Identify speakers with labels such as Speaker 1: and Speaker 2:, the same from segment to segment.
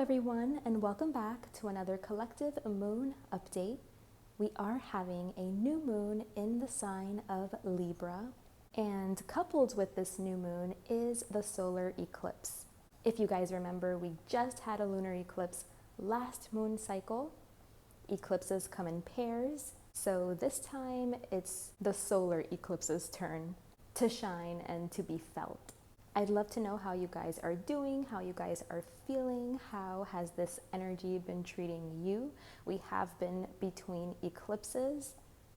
Speaker 1: everyone, and welcome back to another collective moon update. We are having a new moon in the sign of Libra, and coupled with this new moon is the solar eclipse. If you guys remember, we just had a lunar eclipse last moon cycle. Eclipses come in pairs, so this time it's the solar eclipse's turn to shine and to be felt. I'd love to know how you guys are doing, how you guys are feeling, how has this energy been treating you? We have been between eclipses,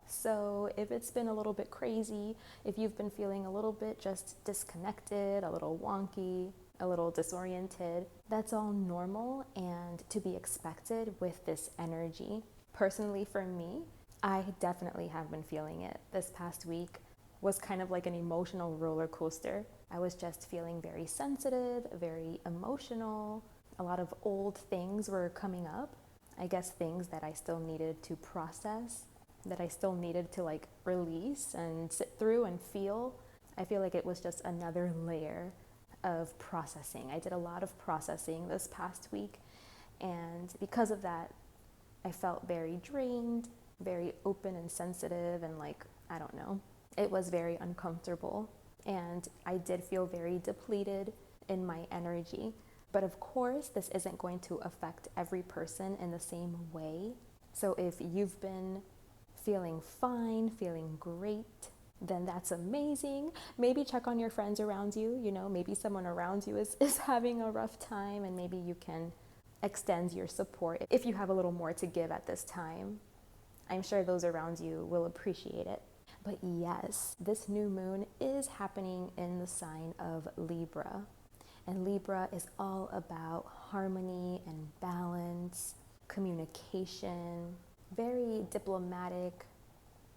Speaker 1: so if it's been a little bit crazy, if you've been feeling a little bit just disconnected, a little wonky, a little disoriented, that's all normal and to be expected with this energy. Personally, for me, I definitely have been feeling it. This past week was kind of like an emotional roller coaster. I was just feeling very sensitive, very emotional. A lot of old things were coming up. I guess things that I still needed to process, that I still needed to release and sit through and feel. I feel like it was just another layer of processing. I did a lot of processing this past week, and because of that, I felt very drained, very open and sensitive, and I don't know. It was very uncomfortable, and I did feel very depleted in my energy. But of course, this isn't going to affect every person in the same way. So if you've been feeling fine, feeling great, then that's amazing. Maybe check on your friends around you, maybe someone around you is having a rough time, and maybe you can extend your support if you have a little more to give at this time. I'm sure those around you will appreciate it. But yes, this new moon is happening in the sign of Libra. And Libra is all about harmony and balance, communication, very diplomatic,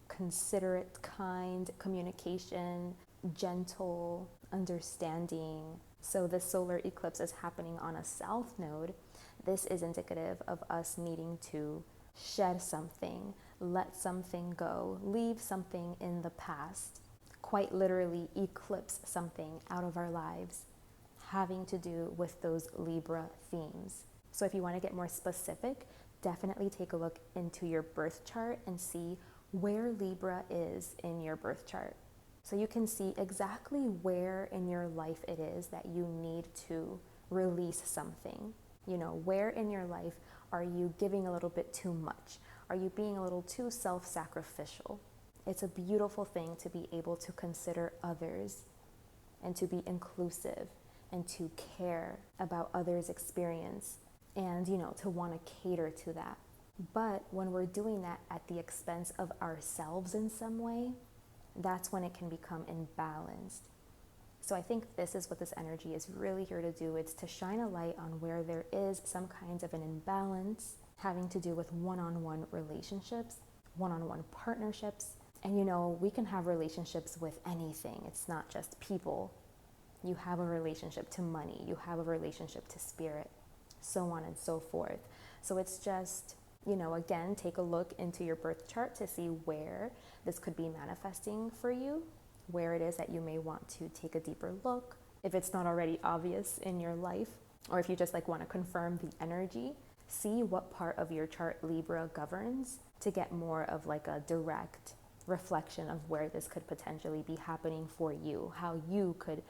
Speaker 1: considerate, kind communication, gentle, understanding. So the solar eclipse is happening on a south node. This is indicative of us needing to shed something, let something go, leave something in the past, quite literally eclipse something out of our lives, having to do with those Libra themes. So if you want to get more specific, definitely take a look into your birth chart and see where Libra is in your birth chart. So you can see exactly where in your life it is that you need to release something. Where in your life are you giving a little bit too much? Are you being a little too self-sacrificial? It's a beautiful thing to be able to consider others and to be inclusive and to care about others' experience and, to want to cater to that. But when we're doing that at the expense of ourselves in some way, that's when it can become imbalanced. So I think this is what this energy is really here to do. It's to shine a light on where there is some kind of an imbalance having to do with one-on-one relationships, one-on-one partnerships. And we can have relationships with anything. It's not just people. You have a relationship to money, you have a relationship to spirit, so on and so forth. So it's just, again, take a look into your birth chart to see where this could be manifesting for you, where it is that you may want to take a deeper look, if it's not already obvious in your life, or if you just want to confirm the energy, see what part of your chart Libra governs to get more of a direct reflection of where this could potentially be happening for you, how you could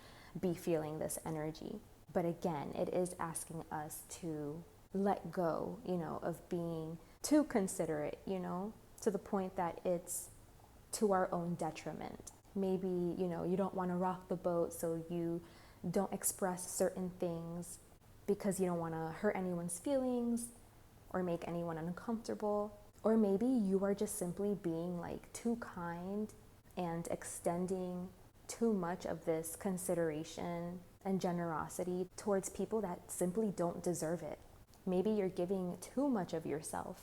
Speaker 1: be feeling this energy. But again, it is asking us to let go, of being too considerate, to the point that it's to our own detriment. Maybe, you don't want to rock the boat, so you don't express certain things because you don't want to hurt anyone's feelings or make anyone uncomfortable. Or maybe you are just simply being too kind and extending too much of this consideration and generosity towards people that simply don't deserve it. Maybe you're giving too much of yourself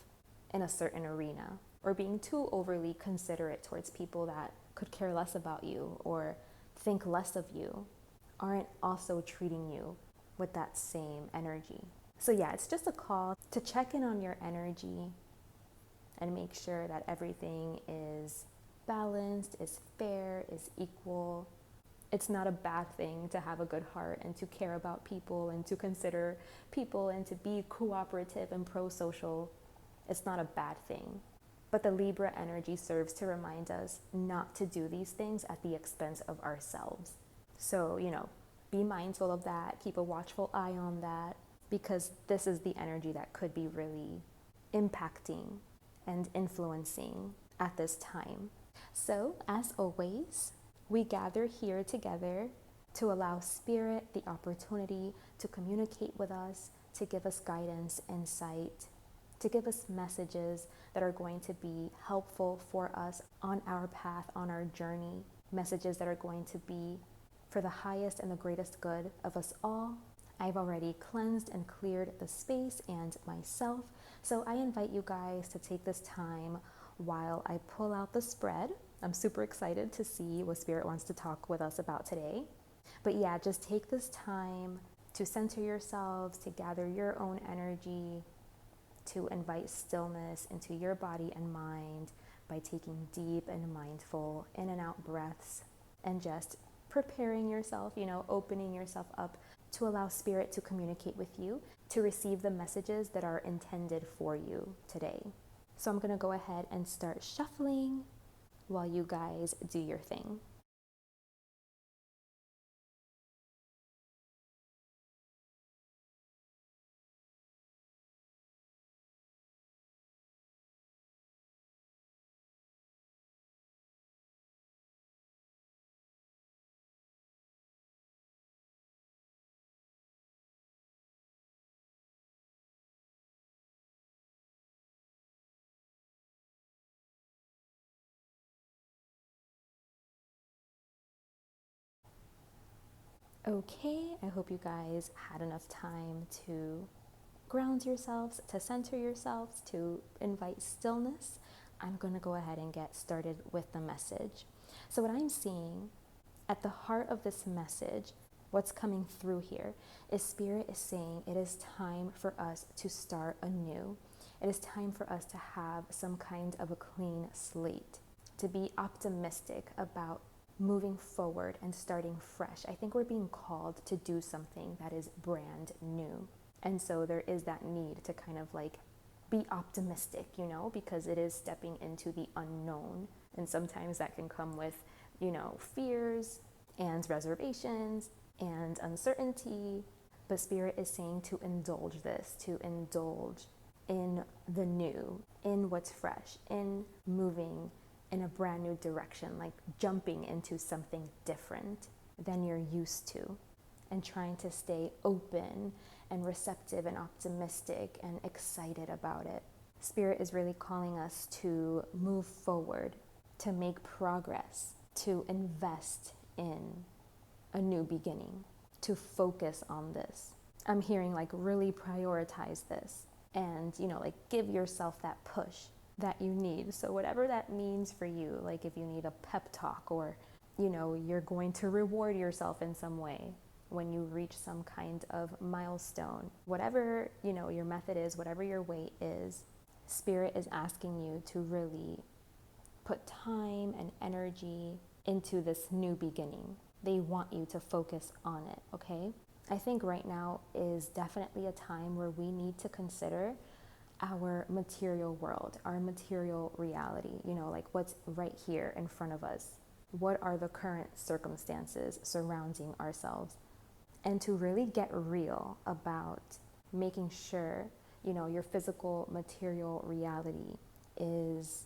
Speaker 1: in a certain arena, or being too overly considerate towards people that could care less about you or think less of you, aren't also treating you with that same energy. So yeah, it's just a call to check in on your energy and make sure that everything is balanced, is fair, is equal, It's not a bad thing to have a good heart and to care about people and to consider people and to be cooperative and pro-social. It's not a bad thing. But the Libra energy serves to remind us not to do these things at the expense of ourselves. So, be mindful of that, keep a watchful eye on that, because this is the energy that could be really impacting and influencing at this time. So, as always, we gather here together to allow Spirit the opportunity to communicate with us, to give us guidance, insight, to give us messages that are going to be helpful for us on our path, on our journey, messages that are going to be for the highest and the greatest good of us all. I've already cleansed and cleared the space and myself, so I invite you guys to take this time while I pull out the spread. I'm super excited to see what Spirit wants to talk with us about today. But yeah, just take this time to center yourselves, to gather your own energy, to invite stillness into your body and mind by taking deep and mindful in and out breaths and just preparing yourself, opening yourself up to allow Spirit to communicate with you, to receive the messages that are intended for you today. So I'm going to go ahead and start shuffling while you guys do your thing. Okay, I hope you guys had enough time to ground yourselves, to center yourselves, to invite stillness. I'm going to go ahead and get started with the message. So what I'm seeing at the heart of this message, what's coming through here, is Spirit is saying it is time for us to start anew. It is time for us to have some kind of a clean slate, to be optimistic about moving forward and starting fresh. I think we're being called to do something that is brand new. And so there is that need to kind of be optimistic, because it is stepping into the unknown. And sometimes that can come with, fears and reservations and uncertainty. But Spirit is saying to indulge this, to indulge in the new, in what's fresh, in moving in a brand new direction, like jumping into something different than you're used to, and trying to stay open and receptive and optimistic and excited about it. Spirit is really calling us to move forward, to make progress, to invest in a new beginning, to focus on this. I'm hearing really prioritize this and, give yourself that push that you need. So whatever that means for you, if you need a pep talk or, you're going to reward yourself in some way when you reach some kind of milestone, whatever, your method is, whatever your way is, Spirit is asking you to really put time and energy into this new beginning. They want you to focus on it, okay? I think right now is definitely a time where we need to consider our material world, our material reality, what's right here in front of us. What are the current circumstances surrounding ourselves? And to really get real about making sure, your physical material reality is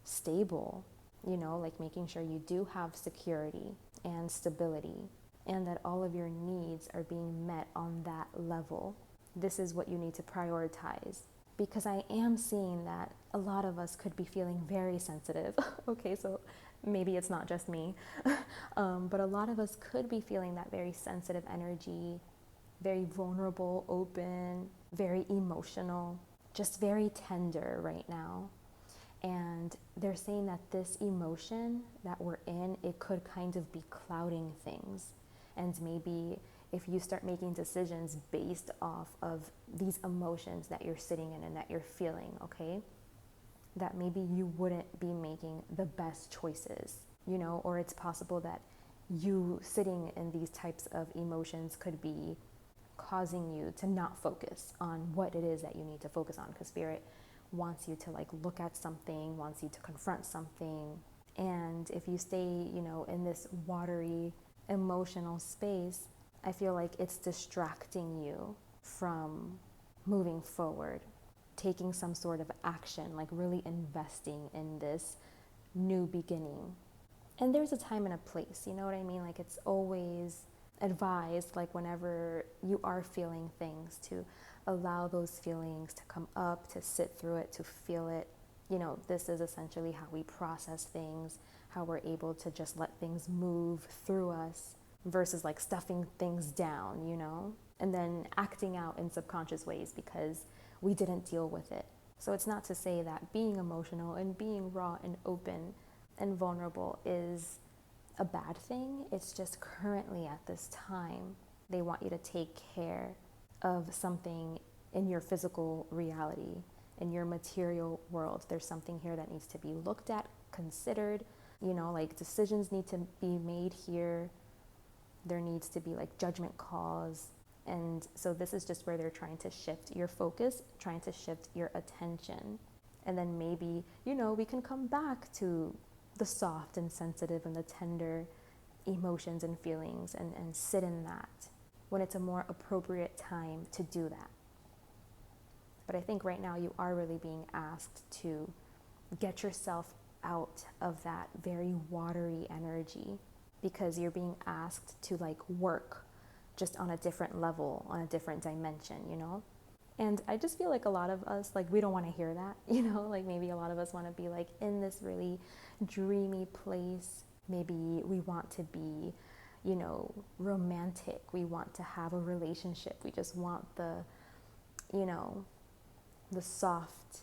Speaker 1: stable, making sure you do have security and stability and that all of your needs are being met on that level. This is what you need to prioritize. Because I am seeing that a lot of us could be feeling very sensitive. Okay, so maybe it's not just me, but a lot of us could be feeling that very sensitive energy, very vulnerable, open, very emotional, just very tender right now. And they're saying that this emotion that we're in, it could kind of be clouding things. And maybe if you start making decisions based off of these emotions that you're sitting in and that you're feeling, okay, that maybe you wouldn't be making the best choices, or it's possible that you sitting in these types of emotions could be causing you to not focus on what it is that you need to focus on, because spirit wants you to like look at something, wants you to confront something. And if you stay, in this watery emotional space, I feel like it's distracting you from moving forward, taking some sort of action, like really investing in this new beginning. And there's a time and a place, you know what I mean? Like it's always advised, like whenever you are feeling things, to allow those feelings to come up, to sit through it, to feel it. This is essentially how we process things, how we're able to just let things move through us versus like stuffing things down, and then acting out in subconscious ways because we didn't deal with it. So it's not to say that being emotional and being raw and open and vulnerable is a bad thing. It's just currently at this time, they want you to take care of something in your physical reality, in your material world. There's something here that needs to be looked at, considered, like decisions need to be made here. There needs to be like judgment calls. And so this is just where they're trying to shift your focus, trying to shift your attention. And then maybe, we can come back to the soft and sensitive and the tender emotions and feelings and sit in that when it's a more appropriate time to do that. But I think right now you are really being asked to get yourself out of that very watery energy, because you're being asked to like work just on a different level, on a different dimension, And I just feel like a lot of us, like, we don't want to hear that, like maybe a lot of us want to be like in this really dreamy place. Maybe we want to be, romantic. We want to have a relationship. We just want the soft,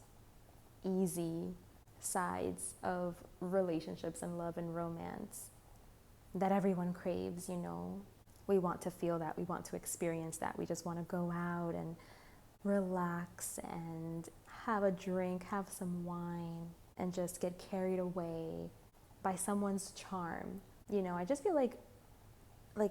Speaker 1: easy sides of relationships and love and romance that everyone craves, We want to feel that. We want to experience that. We just want to go out and relax and have a drink, have some wine, and just get carried away by someone's charm. I just feel like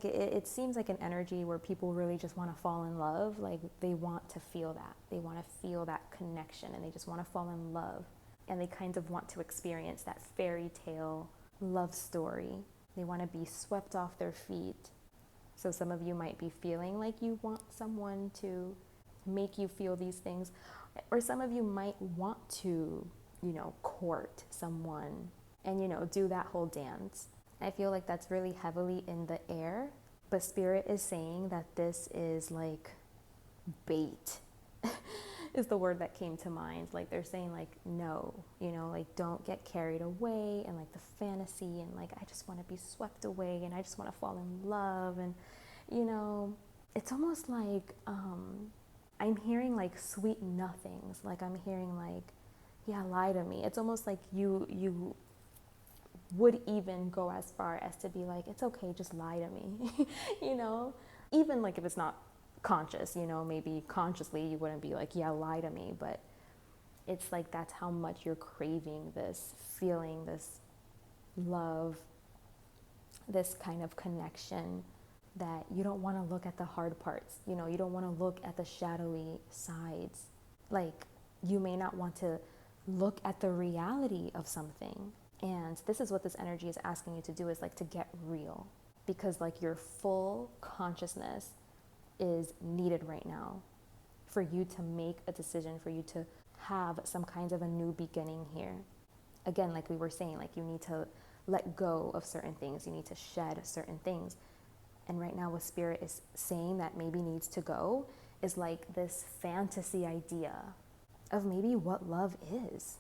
Speaker 1: it seems like an energy where people really just want to fall in love. Like they want to feel that. They want to feel that connection, and they just want to fall in love. And they kind of want to experience that fairy tale love story. They want to be swept off their feet. So some of you might be feeling like you want someone to make you feel these things, or some of you might want to, court someone and, do that whole dance. I feel like that's really heavily in the air, but Spirit is saying that this is like bait is the word that came to mind. Like they're saying like, no, like don't get carried away and like the fantasy and like, I just want to be swept away and I just want to fall in love. And, it's almost like, I'm hearing like sweet nothings. Like I'm hearing like, yeah, lie to me. It's almost like you would even go as far as to be like, it's okay, just lie to me, even like if it's not conscious, maybe consciously you wouldn't be like, yeah, lie to me, but it's like that's how much you're craving this feeling, this love, this kind of connection, that you don't want to look at the hard parts, you don't want to look at the shadowy sides. Like you may not want to look at the reality of something. And this is what this energy is asking you to do, is like to get real, because like your full consciousness is needed right now for you to make a decision, for you to have some kind of a new beginning here. Again, like we were saying, like you need to let go of certain things, you need to shed certain things. And right now what Spirit is saying that maybe needs to go is like this fantasy idea of maybe what love is,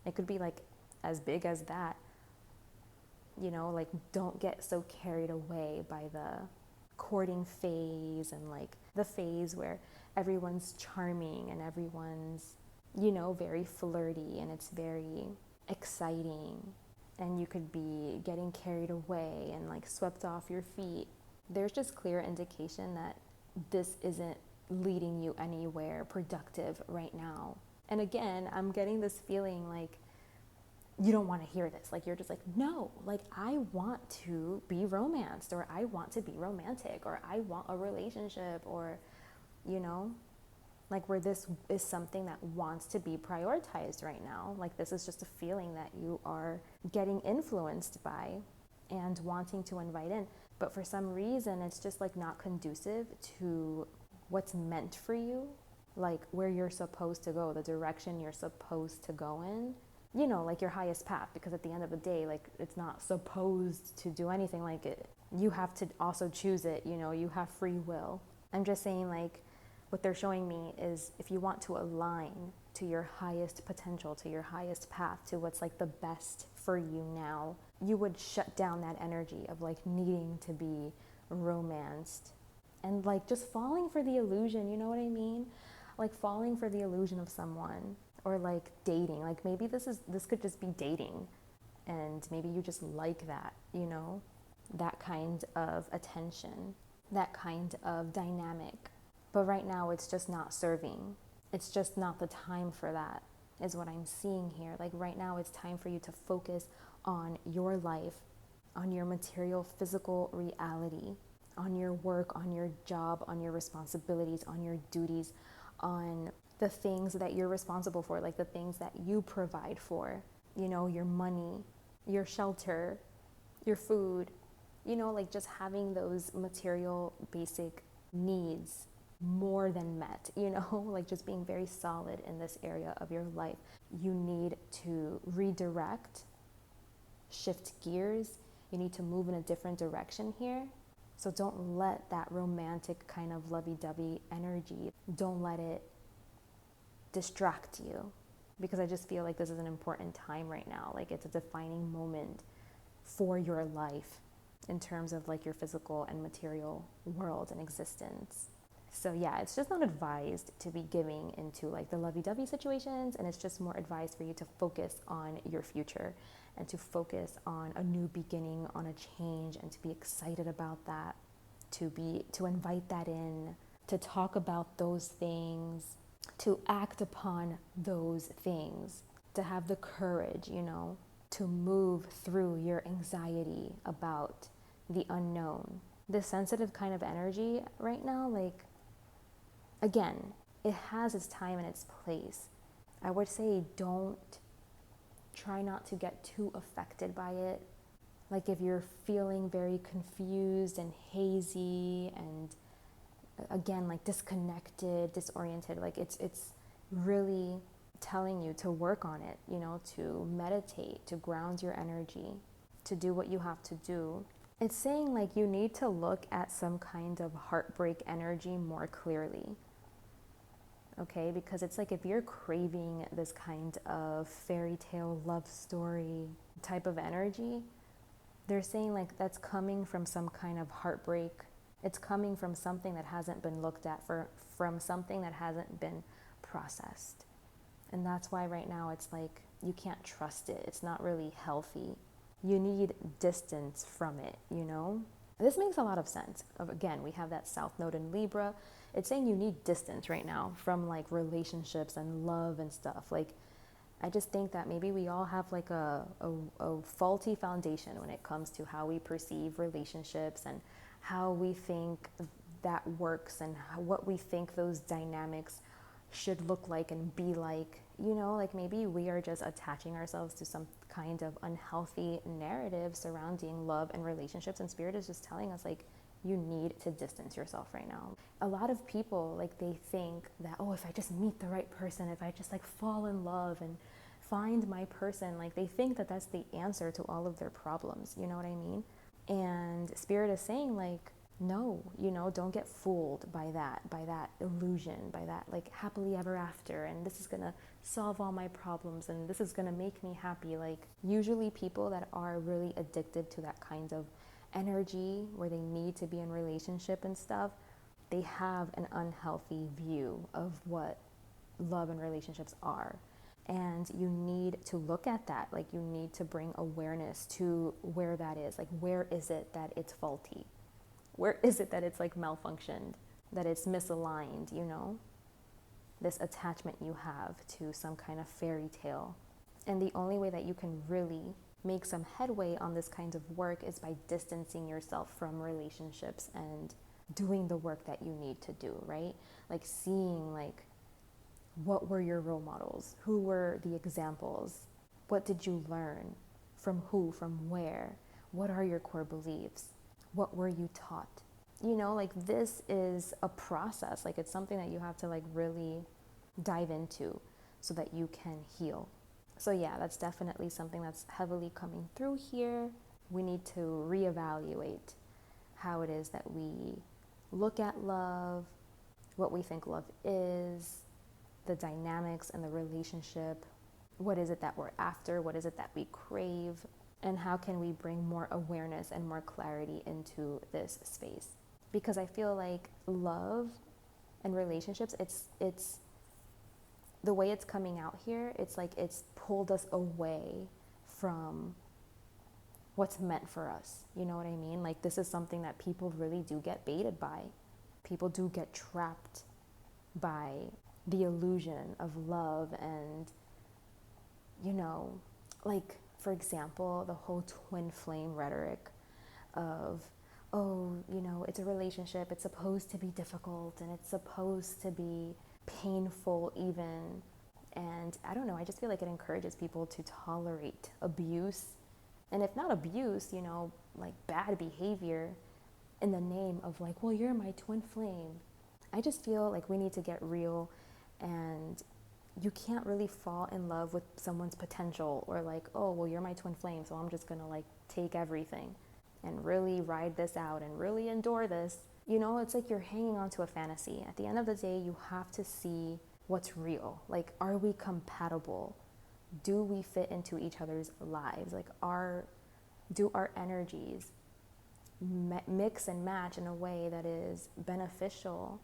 Speaker 1: It could be like as big as that, like don't get so carried away by the courting phase and like the phase where everyone's charming and everyone's, very flirty and it's very exciting. And you could be getting carried away and like swept off your feet. There's just clear indication that this isn't leading you anywhere productive right now. And again, I'm getting this feeling like you don't want to hear this. Like, you're just like, no, like, I want to be romanced, or I want to be romantic, or I want a relationship, or, you know, like, where this is something that wants to be prioritized right now. Like, this is just a feeling that you are getting influenced by and wanting to invite in. But for some reason, it's just like not conducive to what's meant for you, like where you're supposed to go, the direction you're supposed to go in, you know, like your highest path. Because at the end of the day, like, it's not supposed to do anything like it. You have to also choose it, you know, you have free will. I'm just saying, like, what they're showing me is if you want to align to your highest potential, to your highest path, to what's like the best for you now, you would shut down that energy of like needing to be romanced and like just falling for the illusion, you know what I mean? Like falling for the illusion of someone, or like dating. Like, maybe this could just be dating, and maybe you just like that, you know, that kind of attention, that kind of dynamic. But right now it's just not serving. It's just not the time for that, is what I'm seeing here. Like, right now it's time for you to focus on your life, on your material, physical reality, on your work, on your job, on your responsibilities, on your duties, on the things that you're responsible for, like the things that you provide for, you know, your money, your shelter, your food, you know, like just having those material basic needs more than met, you know, like just being very solid in this area of your life. You need to redirect, shift gears. You need to move in a different direction here. So don't let that romantic kind of lovey-dovey energy, don't let it distract you, because I just feel like this is an important time right now. Like, it's a defining moment for your life in terms of like your physical and material world and existence. So yeah, it's just not advised to be giving into like the lovey-dovey situations, and it's just more advised for you to focus on your future and to focus on a new beginning, on a change, and to be excited about that, to invite that in, to talk about those things, to act upon those things, to have the courage, you know, to move through your anxiety about the unknown. This sensitive kind of energy right now, like, again, it has its time and its place. I would say try not to get too affected by it. Like, if you're feeling very confused and hazy and, again, like disconnected, disoriented, like it's really telling you to work on it, you know, to meditate, to ground your energy, to do what you have to do. It's saying like you need to look at some kind of heartbreak energy more clearly. Okay, because it's like if you're craving this kind of fairy tale love story type of energy, they're saying like that's coming from some kind of heartbreak. It's coming from something that hasn't been looked at, from something that hasn't been processed. And that's why right now it's like you can't trust it. It's not really healthy. You need distance from it, you know? This makes a lot of sense. Again, we have that South Node in Libra. It's saying you need distance right now from like relationships and love and stuff. Like, I just think that maybe we all have like a faulty foundation when it comes to how we perceive relationships and how we think that works and what we think those dynamics should look like and be like, you know, like maybe we are just attaching ourselves to some kind of unhealthy narrative surrounding love and relationships, and Spirit is just telling us like you need to distance yourself right now. A lot of people, like, they think that, oh, if I just meet the right person, if I just like fall in love and find my person, like they think that that's the answer to all of their problems, you know what I mean? And Spirit is saying like, no, you know, don't get fooled by that illusion, by that like happily ever after, and this is gonna solve all my problems and this is gonna make me happy. Like, usually people that are really addicted to that kind of energy where they need to be in relationship and stuff, they have an unhealthy view of what love and relationships are. And you need to look at that. Like, you need to bring awareness to where that is. Like, where is it that it's faulty? Where is it that it's like malfunctioned, that it's misaligned, you know? This attachment you have to some kind of fairy tale And the only way that you can really make some headway on this kind of work is by distancing yourself from relationships and doing the work that you need to do, right? Like seeing like what were your role models? Who were the examples? What did you learn? From who? From where? What are your core beliefs? What were you taught? You know, like this is a process. Like it's something that you have to like really dive into so that you can heal. So yeah, that's definitely something that's heavily coming through here. We need to reevaluate how it is that we look at love, what we think love is, the dynamics and the relationship. What is it that we're after? What is it that we crave? And how can we bring more awareness and more clarity into this space? Because I feel like love and relationships, it's the way it's coming out here, it's like it's pulled us away from what's meant for us. You know what I mean? Like this is something that people really do get baited by. People do get trapped by the illusion of love and, you know, like, for example, the whole twin flame rhetoric of, oh, you know, it's a relationship, it's supposed to be difficult and it's supposed to be painful even. And I don't know, I just feel like it encourages people to tolerate abuse. And if not abuse, you know, like bad behavior in the name of like, well, you're my twin flame. I just feel like we need to get real, and you can't really fall in love with someone's potential or like, oh, well, you're my twin flame, so I'm just gonna like take everything and really ride this out and really endure this. You know, it's like you're hanging on to a fantasy. At the end of the day, you have to see what's real. Like, are we compatible? Do we fit into each other's lives? Like, do our energies mix and match in a way that is beneficial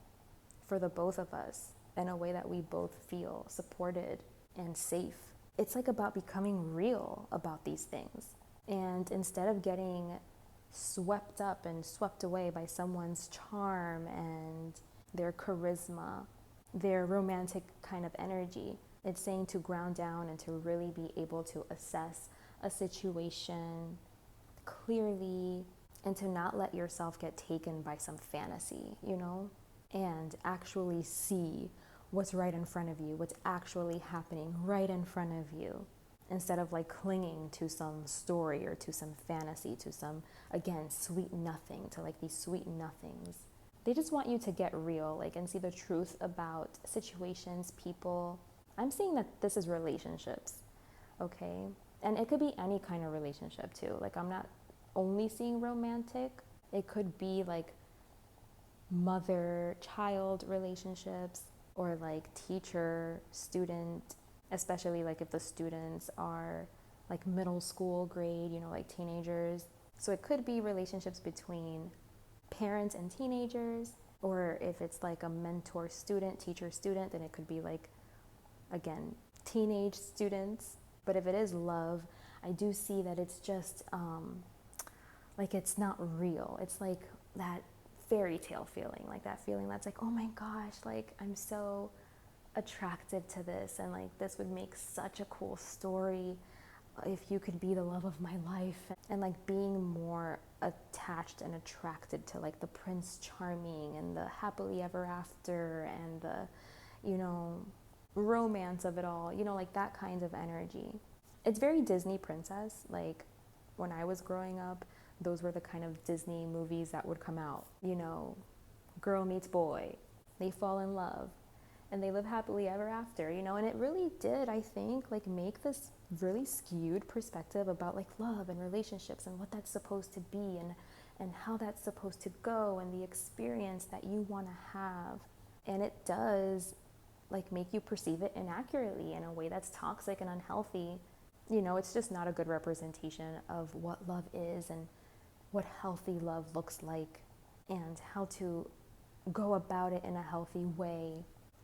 Speaker 1: for the both of us, in a way that we both feel supported and safe? It's like about becoming real about these things. And instead of getting swept up and swept away by someone's charm and their charisma, their romantic kind of energy, it's saying to ground down and to really be able to assess a situation clearly and to not let yourself get taken by some fantasy, you know, and actually see what's right in front of you, what's actually happening right in front of you, instead of like clinging to some story or to some fantasy, to some, again, sweet nothing, to like these sweet nothings. They just want you to get real, like, and see the truth about situations, people. I'm saying that this is relationships, okay? And it could be any kind of relationship too. Like, I'm not only seeing romantic. It could be like mother-child relationships, or like teacher-student, especially like if the students are like middle school grade, you know, like teenagers. So it could be relationships between parents and teenagers, or if it's like a mentor-student, teacher-student, then it could be like, again, teenage students. But if it is love, I do see that it's just like it's not real. It's like that fairy tale feeling, like that feeling that's like, oh my gosh, like I'm so attracted to this, and like this would make such a cool story if you could be the love of my life. And like being more attached and attracted to like the Prince Charming and the happily ever after and the, you know, romance of it all, you know, like that kind of energy. It's very Disney princess. Like when I was growing up, those were the kind of Disney movies that would come out, you know, girl meets boy, they fall in love and they live happily ever after, you know. And it really did, I think, like make this really skewed perspective about like love and relationships and what that's supposed to be, and how that's supposed to go, and the experience that you want to have. And it does like make you perceive it inaccurately in a way that's toxic and unhealthy. You know, it's just not a good representation of what love is and what healthy love looks like, and how to go about it in a healthy way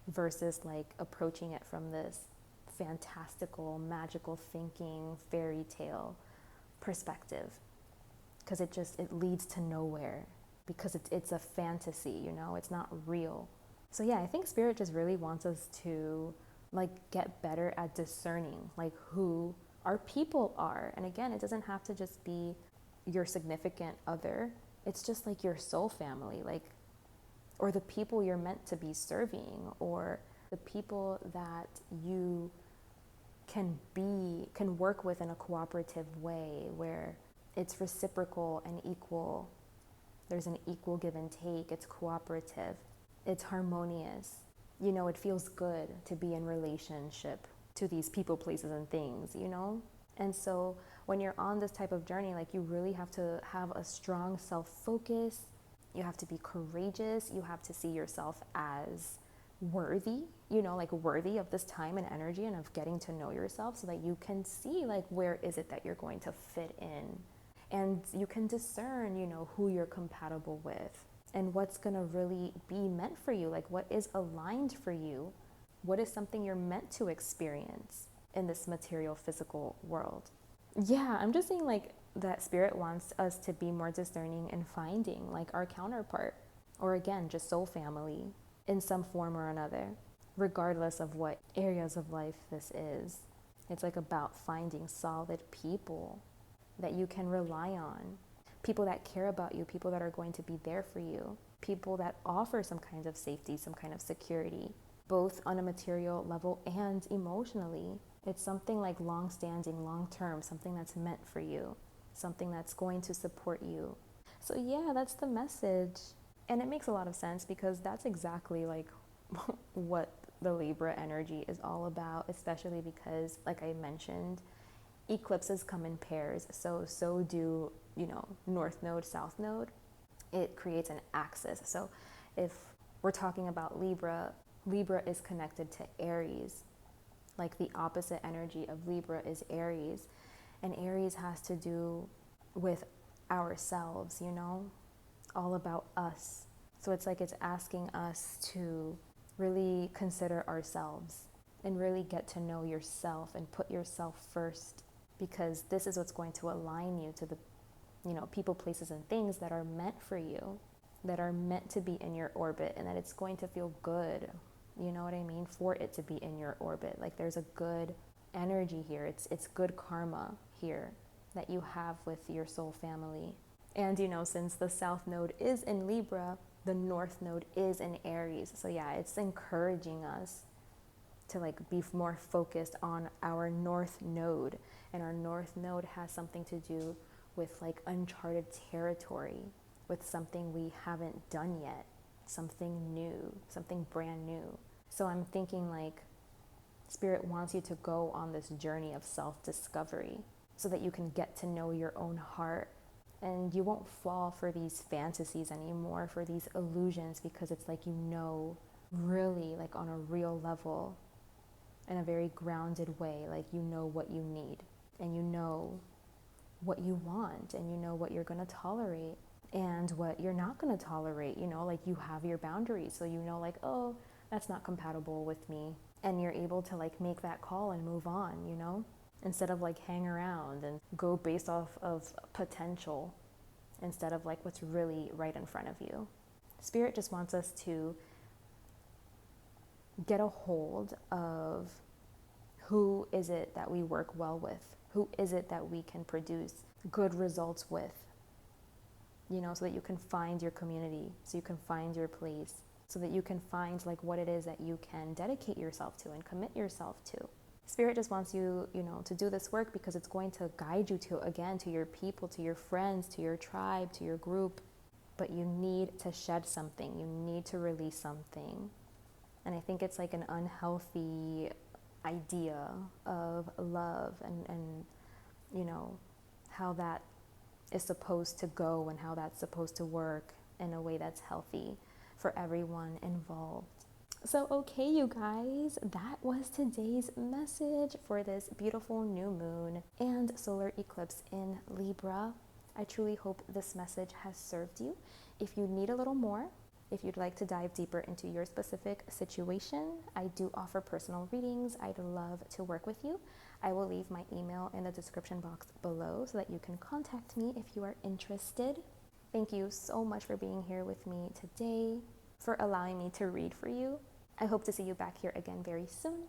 Speaker 1: versus like approaching it from this fantastical, magical thinking, fairy tale perspective. Because it leads to nowhere, because it's a fantasy, you know, it's not real. So yeah, I think Spirit just really wants us to like get better at discerning like who our people are. And again, it doesn't have to just be your significant other. It's just like your soul family, like, or the people you're meant to be serving, or the people that you can work with in a cooperative way where it's reciprocal and equal. There's an equal give and take. It's cooperative. It's harmonious. You know, it feels good to be in relationship to these people, places, and things, you know? And so when you're on this type of journey, like, you really have to have a strong self-focus. You have to be courageous. You have to see yourself as worthy, you know, like worthy of this time and energy and of getting to know yourself, so that you can see like where is it that you're going to fit in, and you can discern, you know, who you're compatible with and what's going to really be meant for you, like what is aligned for you, what is something you're meant to experience in this material physical world. Yeah, I'm just saying like that spirit wants us to be more discerning and finding like our counterpart, or again, just soul family in some form or another, regardless of what areas of life this is. It's like about finding solid people that you can rely on, people that care about you, people that are going to be there for you, people that offer some kind of safety, some kind of security, both on a material level and emotionally. It's something like long-standing, long-term, something that's meant for you, something that's going to support you. So yeah, that's the message. And it makes a lot of sense, because that's exactly like what the Libra energy is all about, especially because, like I mentioned, eclipses come in pairs. So do, you know, North Node, South Node. It creates an axis. So if we're talking about Libra, Libra is connected to Aries. Like the opposite energy of Libra is Aries. And Aries has to do with ourselves, you know, all about us. So it's like it's asking us to really consider ourselves and really get to know yourself and put yourself first, because this is what's going to align you to the, you know, people, places, and things that are meant for you, that are meant to be in your orbit, and that it's going to feel good, you know what I mean, for it to be in your orbit. Like there's a good energy here. It's good karma here that you have with your soul family. And, you know, since the South Node is in Libra, the North Node is in Aries. So yeah, it's encouraging us to like be more focused on our North Node. And our North Node has something to do with like uncharted territory, with something we haven't done yet, something new, something brand new. So I'm thinking like Spirit wants you to go on this journey of self-discovery so that you can get to know your own heart. And you won't fall for these fantasies anymore, for these illusions, because it's like, you know, really like on a real level, in a very grounded way, like you know what you need, and you know what you want, and you know what you're going to tolerate and what you're not going to tolerate, you know, like you have your boundaries. So you know like, oh, that's not compatible with me. And you're able to like make that call and move on, you know, instead of like hang around and go based off of potential instead of like what's really right in front of you. Spirit just wants us to get a hold of who is it that we work well with, who is it that we can produce good results with, you know, so that you can find your community, so you can find your place, so that you can find like what it is that you can dedicate yourself to and commit yourself to. Spirit just wants you, you know, to do this work because it's going to guide you to, again, to your people, to your friends, to your tribe, to your group. But you need to shed something. You need to release something. And I think it's like an unhealthy idea of love and you know, how that is supposed to go and how that's supposed to work in a way that's healthy for everyone involved. So, okay, you guys, that was today's message for this beautiful new moon and solar eclipse in Libra. I truly hope this message has served you. If you need a little more, if you'd like to dive deeper into your specific situation, I do offer personal readings. I'd love to work with you. I will leave my email in the description box below so that you can contact me if you are interested. Thank you so much for being here with me today, for allowing me to read for you. I hope to see you back here again very soon.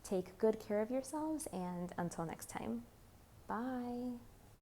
Speaker 1: Take good care of yourselves, and until next time, bye.